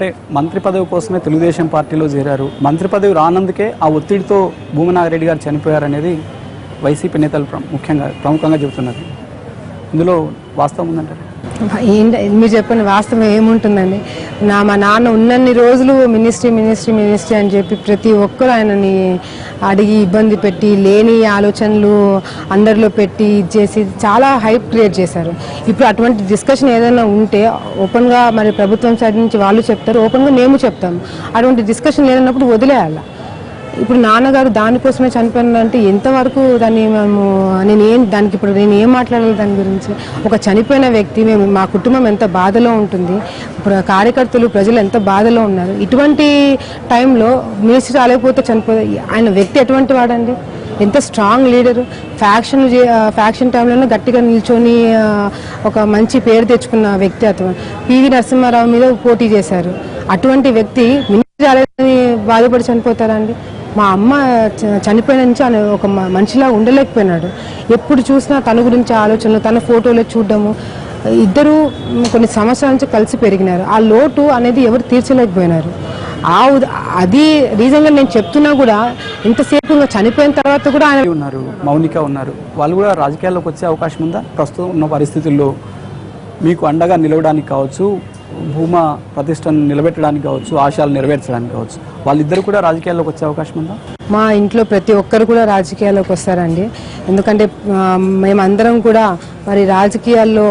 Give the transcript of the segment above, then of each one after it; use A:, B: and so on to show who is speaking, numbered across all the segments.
A: అంటే మంత్రి పదవి కోసమే తెలుగుదేశం పార్టీలో చేరారు. మంత్రి పదవి రానందుకే ఆ ఒత్తిడితో భూమనాగిరెడ్డి గారు చనిపోయారనేది వైసీపీ నేతలు ప్రముఖంగా చెబుతున్నారు. ఇందులో వాస్తవం ఉందంటారు?
B: మీరు చెప్పిన వాస్తవం ఏముంటుందండి. మా నాన్న ఉన్నన్ని రోజులు మినిస్ట్రీ అని చెప్పి ప్రతి ఒక్కరు ఆయనని అడిగి ఇబ్బంది పెట్టి లేని ఆలోచనలు అందరిలో పెట్టి చేసి చాలా హైప్ క్రియేట్ చేశారు. ఇప్పుడు అటువంటి డిస్కషన్ ఏదైనా ఉంటే ఓపెన్గా మరి ప్రభుత్వం సైడ్ నుంచి వాళ్ళు చెప్తారు, ఓపెన్గా మేము చెప్తాము. అటువంటి డిస్కషన్ లేనప్పుడు వదిలేయాలి. ఇప్పుడు నాన్నగారు దానికోసమే చనిపోయినంటే ఎంతవరకు దాన్ని దానికి ఇప్పుడు నేను ఏం మాట్లాడాలి దాని గురించి? ఒక చనిపోయిన వ్యక్తి మా కుటుంబం ఎంత బాధలో ఉంటుంది, ఇప్పుడు కార్యకర్తలు ప్రజలు ఎంత బాధలో ఉన్నారు. ఇటువంటి టైంలో మినిస్టర్ రాలేకపోతే ఆయన వ్యక్తి ఎటువంటి వాడండి? ఎంత స్ట్రాంగ్ లీడరు. ఫ్యాక్షన్ టైంలోనే గట్టిగా నిల్చొని ఒక మంచి పేరు తెచ్చుకున్న వ్యక్తి అతను. పివి నరసింహారావు మీద పోటీ చేశారు. అటువంటి వ్యక్తి మినిస్టర్ రాలేదని బాధపడి చనిపోతారండి? మా అమ్మ చనిపోయిన నుంచి ఆయన ఒక మనిషిలా ఉండలేకపోయినాడు. ఎప్పుడు చూసినా తన గురించి ఆలోచనలు, తన ఫోటోలో చూడడము. ఇద్దరు కొన్ని సంవత్సరాల నుంచి కలిసి పెరిగినారు. ఆ లోటు అనేది ఎవరు తీర్చలేకపోయినారు. అది రీజన్గా నేను చెప్తున్నా కూడా ఇంతసేపు చనిపోయిన తర్వాత కూడా ఆయన
A: ఉన్నారు, మౌనిక ఉన్నారు, వాళ్ళు కూడా రాజకీయాల్లోకి వచ్చే అవకాశం ఉందా? ప్రస్తుతం ఉన్న పరిస్థితుల్లో మీకు అండగా నిలవడానికి కావచ్చు, భూమా ప్రతిష్టను నిలబెట్టడానికి కావచ్చు, ఆశయాలు నెరవేర్చడానికి కావచ్చు, వాళ్ళిద్దరు కూడా రాజకీయాల్లోకి వచ్చే అవకాశం ఉందా?
B: మా ఇంట్లో ప్రతి ఒక్కరు కూడా రాజకీయాల్లోకి వస్తారండి. ఎందుకంటే మేమందరం కూడా మరి రాజకీయాల్లో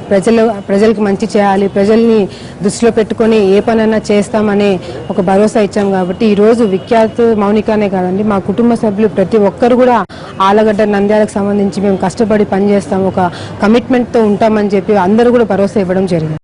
B: ప్రజలకు మంచి చేయాలి, ప్రజల్ని దృష్టిలో పెట్టుకొని ఏ పనైనా చేస్తామని ఒక భరోసా ఇచ్చాం. కాబట్టి ఈరోజు విఖ్యాత్ మౌనికనే కాదండి, మా కుటుంబ సభ్యులు ప్రతి ఒక్కరు కూడా ఆలగడ్డ నంద్యాలకు సంబంధించి మేము కష్టపడి పనిచేస్తాం, ఒక కమిట్మెంట్తో ఉంటామని చెప్పి అందరూ కూడా భరోసా ఇవ్వడం జరిగింది.